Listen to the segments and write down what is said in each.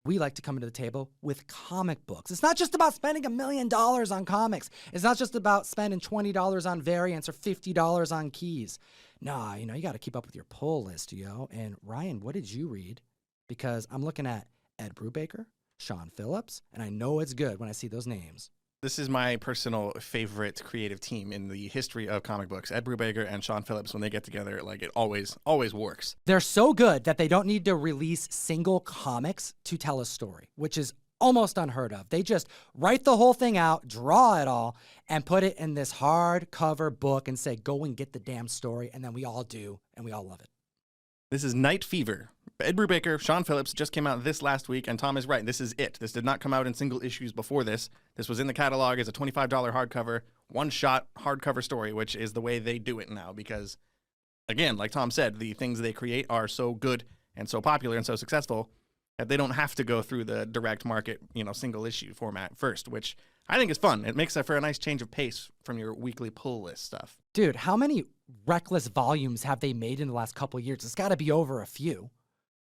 We like to come to the table with comic books. It's not just about spending $1 million on comics. It's not just about spending $20 on variants or $50 on keys. Nah, you got to keep up with your pull list, yo. And Ryan, what did you read? Because I'm looking at Ed Brubaker, Sean Phillips, and I know it's good when I see those names. This is my personal favorite creative team in the history of comic books. Ed Brubaker and Sean Phillips, when they get together, like, it always works. They're so good that they don't need to release single comics to tell a story, which is almost unheard of. They just write the whole thing out, draw it all, and put it in this hardcover book and say, go and get the damn story, and then we all do, and we all love it. This is Night Fever. Ed Brubaker, Sean Phillips, just came out this last week, and Tom is right. This is it. This did not come out in single issues before this. This was in the catalog as a $25 hardcover, one-shot hardcover story, which is the way they do it now because, again, like Tom said, the things they create are so good and so popular and so successful that they don't have to go through the direct market, single issue format first, which I think is fun. It makes for a nice change of pace from your weekly pull list stuff. Dude, how many Reckless volumes have they made in the last couple of years? It's got to be over a few.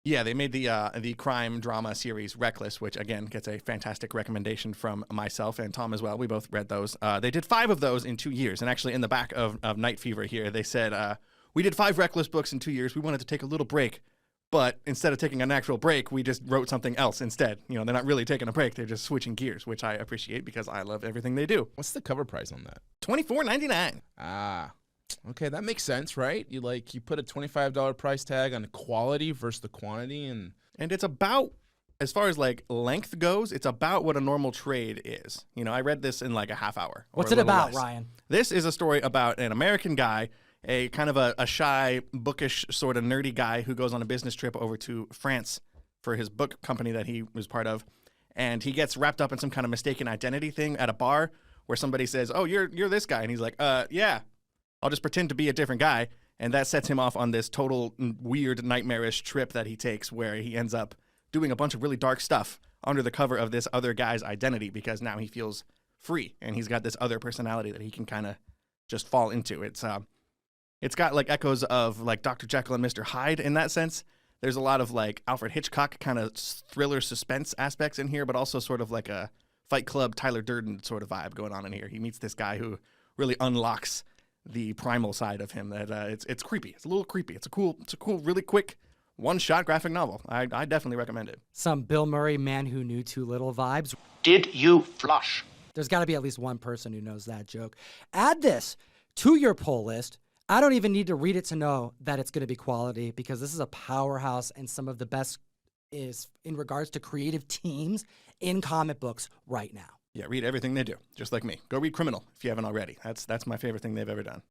Yeah, they made the crime drama series Reckless, which, again, gets a fantastic recommendation from myself and Tom as well. We both read those. They did 5 of those in 2 years. And actually, in the back of Night Fever here, they said, we did 5 Reckless books in 2 years. We wanted to take a little break. But instead of taking an actual break, we just wrote something else instead. They're not really taking a break. They're just switching gears, which I appreciate because I love everything they do. What's the cover price on that? $24.99. Ah. Okay, that makes sense, right? You put a $25 price tag on the quality versus the quantity, and it's about, as far as length goes, it's about what a normal trade is. I read this in a half hour. What's it about, Ryan? This is a story about an American guy, a kind of a shy, bookish, sort of nerdy guy who goes on a business trip over to France for his book company that he was part of, and he gets wrapped up in some kind of mistaken identity thing at a bar where somebody says, "Oh, you're this guy," and he's like, "Yeah. I'll just pretend to be a different guy," and that sets him off on this total weird, nightmarish trip that he takes where he ends up doing a bunch of really dark stuff under the cover of this other guy's identity because now he feels free, and he's got this other personality that he can kind of just fall into. It's got echoes of Dr. Jekyll and Mr. Hyde in that sense. There's a lot of Alfred Hitchcock kind of thriller suspense aspects in here, but also sort of like a Fight Club Tyler Durden sort of vibe going on in here. He meets this guy who really unlocks the primal side of him that it's creepy. It's a little creepy. It's a cool, really quick one-shot graphic novel. I definitely recommend it. Some Bill Murray Man Who Knew Too Little vibes. Did you flush? There's got to be at least one person who knows that joke. Add this to your pull list. I don't even need to read it to know that it's going to be quality because this is a powerhouse and some of the best is in regards to creative teams in comic books right now. Yeah, read everything they do, just like me. Go read Criminal if you haven't already. That's my favorite thing they've ever done.